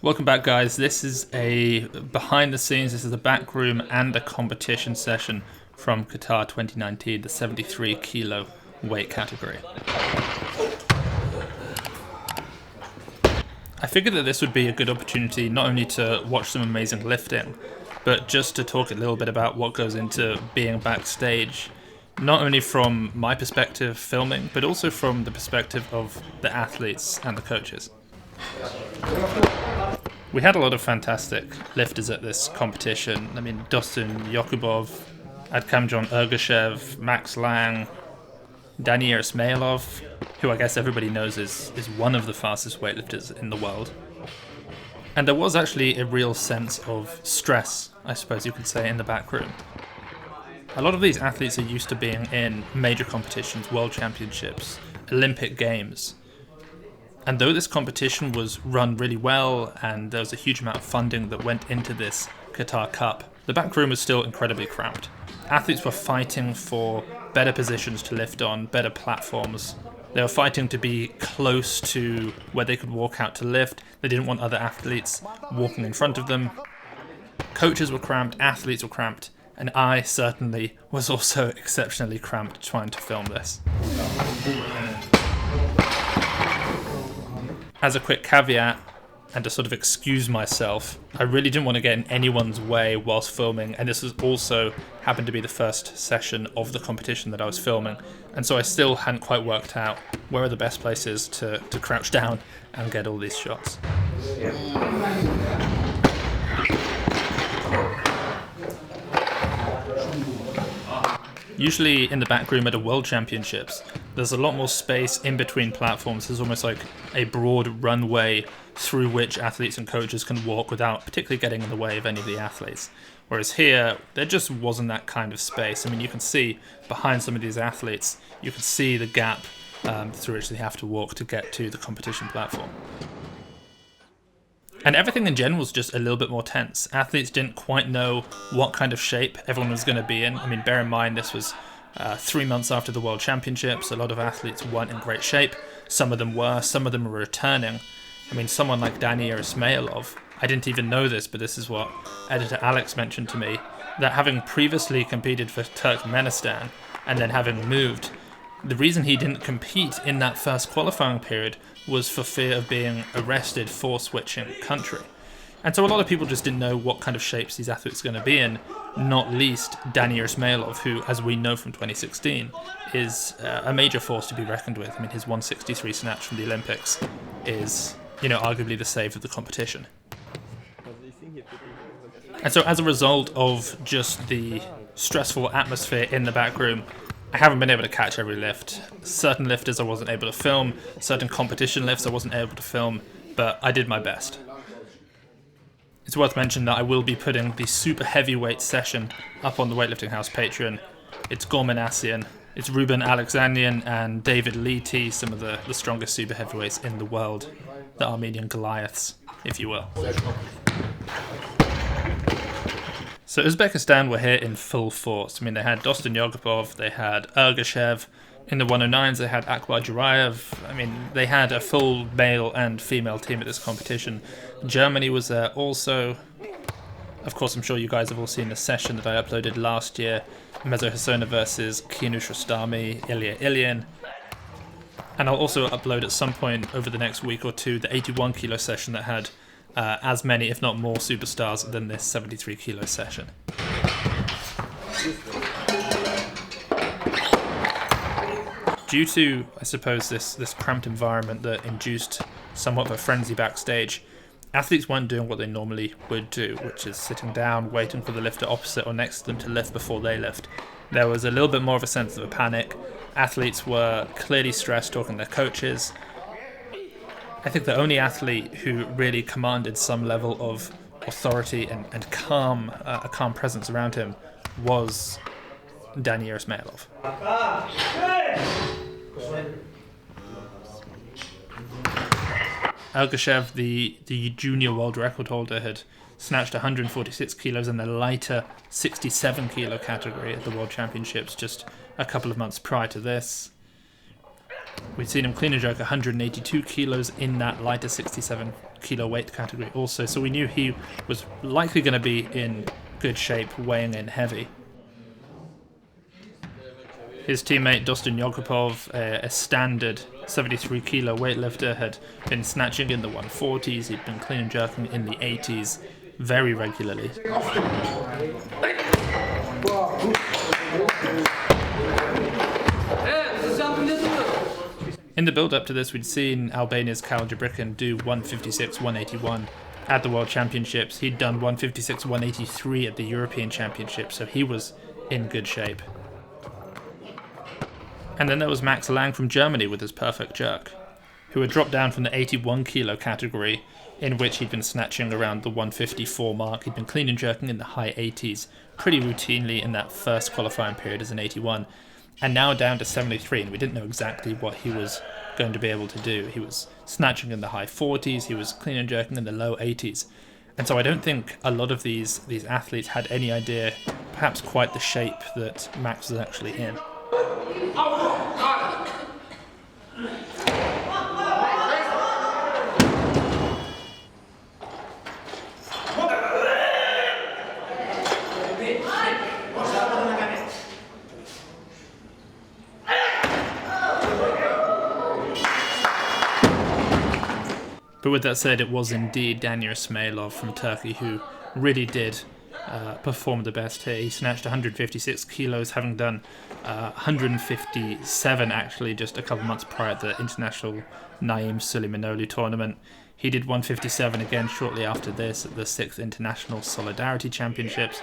Welcome back, guys. This is a behind the scenes, this is a back room and a competition session from Qatar 2019, the 73 kilo weight category. I figured that this would be a good opportunity not only to watch some amazing lifting, but just to talk a little bit about what goes into being backstage, not only from my perspective filming, but also from the perspective of the athletes and the coaches. We had a lot of fantastic lifters at this competition. I mean, Doston, Yokubov, Adkhamjon, Ergashev, Max Lang, Daniyar Ismayilov, who I guess everybody knows is one of the fastest weightlifters in the world. And there was actually a real sense of stress, I suppose you could say, in the back room. A lot of these athletes are used to being in major competitions, world championships, Olympic Games. And though this competition was run really well and there was a huge amount of funding that went into this Qatar Cup, the back room was still incredibly cramped. Athletes were fighting for better positions to lift on, better platforms. They were fighting to be close to where they could walk out to lift. They didn't want other athletes walking in front of them. Coaches were cramped, athletes were cramped, and I certainly was also exceptionally cramped trying to film this. As a quick caveat, and to sort of excuse myself, I really didn't want to get in anyone's way whilst filming, and this was also happened to be the first session of the competition that I was filming, and so I still hadn't quite worked out where are the best places to crouch down and get all these shots. Usually in the back room at a World Championships, there's a lot more space in between platforms. There's almost like a broad runway through which athletes and coaches can walk without particularly getting in the way of any of the athletes. Whereas here, there just wasn't that kind of space. I mean, you can see behind some of these athletes, you can see the gap through which they have to walk to get to the competition platform. And everything in general was just a little bit more tense. Athletes didn't quite know what kind of shape everyone was going to be in. I mean, bear in mind this was 3 months after the World Championships. A lot of athletes weren't in great shape. Some of them were returning. I mean, someone like Daniyar Ismayilov, I didn't even know this, but this is what editor Alex mentioned to me, that having previously competed for Turkmenistan and then having moved, the reason he didn't compete in that first qualifying period was for fear of being arrested for switching country. And so a lot of people just didn't know what kind of shapes these athletes are going to be in, not least Daniyar Ismayilov, who, as we know from 2016, is a major force to be reckoned with. I mean, his 163 snatch from the Olympics is, arguably the save of the competition. And so as a result of just the stressful atmosphere in the back room, I haven't been able to catch every lift. Certain lifters I wasn't able to film, certain competition lifts I wasn't able to film, but I did my best. It's worth mentioning that I will be putting the super heavyweight session up on the Weightlifting House Patreon. It's Gorman Asian, it's Ruben Alexandrian and David Leety, some of the strongest super heavyweights in the world, the Armenian Goliaths, if you will. So Uzbekistan were here in full force. I mean, they had Doston Yokubov, they had Ergashev. In the 109s, they had Akbar Jurayev. I mean, they had a full male and female team at this competition. Germany was there also. Of course, I'm sure you guys have all seen the session that I uploaded last year. Mezo Hassona versus Kianush Rostami, Ilya Ilyin. And I'll also upload at some point over the next week or two the 81 kilo session that had as many, if not more, superstars than this 73 kilo session. Due to, I suppose, this cramped environment that induced somewhat of a frenzy backstage, athletes weren't doing what they normally would do, which is sitting down, waiting for the lifter opposite or next to them to lift before they lift. There was a little bit more of a sense of a panic. Athletes were clearly stressed, talking to their coaches. I think the only athlete who really commanded some level of authority and calm, a calm presence around him was Daniyar Ismayilov. Ergashev, the junior world record holder, had snatched 146 kilos in the lighter 67 kilo category at the World Championships just a couple of months prior to this. We'd seen him clean and jerk 182 kilos in that lighter 67 kilo weight category also, so we knew he was likely going to be in good shape weighing in heavy. His teammate Doston Yokubov, a standard 73 kilo weightlifter, had been snatching in the 140s, he'd been clean and jerking in the 80s very regularly. In the build-up to this, we'd seen Albania's Kal Jabrikan do 156, 181 at the World Championships. He'd done 156, 183 at the European Championships, so he was in good shape. And then there was Max Lang from Germany with his perfect jerk, who had dropped down from the 81 kilo category, in which he'd been snatching around the 154 mark. He'd been clean and jerking in the high 80s pretty routinely in that first qualifying period as an 81. And now down to 73, and we didn't know exactly what he was going to be able to do. He was snatching in the high 40s, he was clean and jerking in the low 80s. And so I don't think a lot of these athletes had any idea, perhaps quite the shape that Max was actually in. But with that said, it was indeed Daniyar Ismayilov from Turkey who really did perform the best here. He snatched 156 kilos, having done 157 actually just a couple months prior at the International Naim Suleimanoglu tournament. He did 157 again shortly after this at the 6th International Solidarity Championships.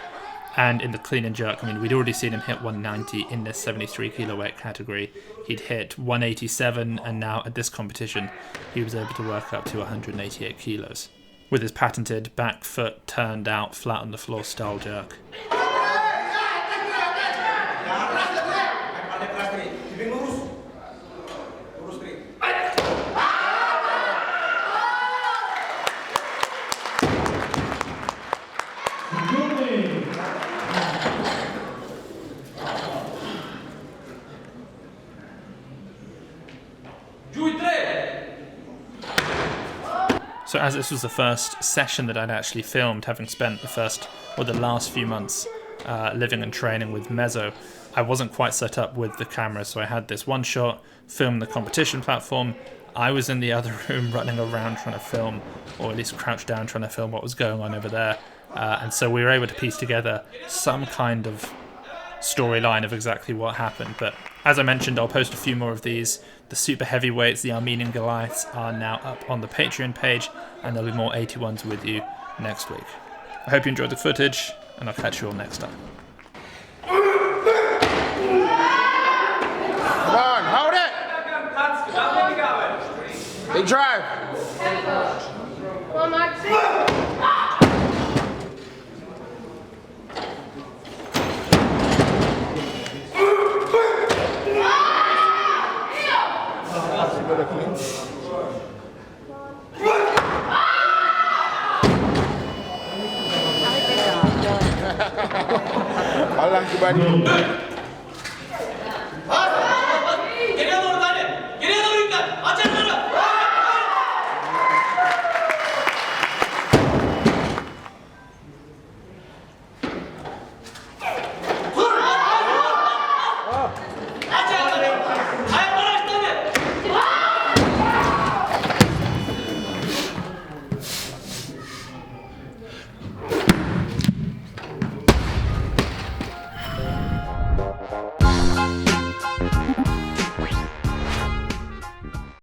And in the clean and jerk, I mean, we'd already seen him hit 190 in this 73 kilo weight category. He'd hit 187, and now at this competition, he was able to work up to 188 kilos with his patented back foot turned out flat on the floor style jerk. So as this was the first session that I'd actually filmed, having spent the last few months living and training with Mezzo, I wasn't quite set up with the camera, so I had this one shot, filmed the competition platform. I was in the other room running around trying to film, or at least crouched down trying to film what was going on over there. And so we were able to piece together some kind of storyline of exactly what happened. But as I mentioned, I'll post a few more of these. The super heavyweights, the Armenian Goliaths, are now up on the Patreon page, and there'll be more 81s with you next week. I hope you enjoyed the footage, and I'll catch you all next time. Come on, hold it! Big drive! Come on, Maxi! Allah kembali.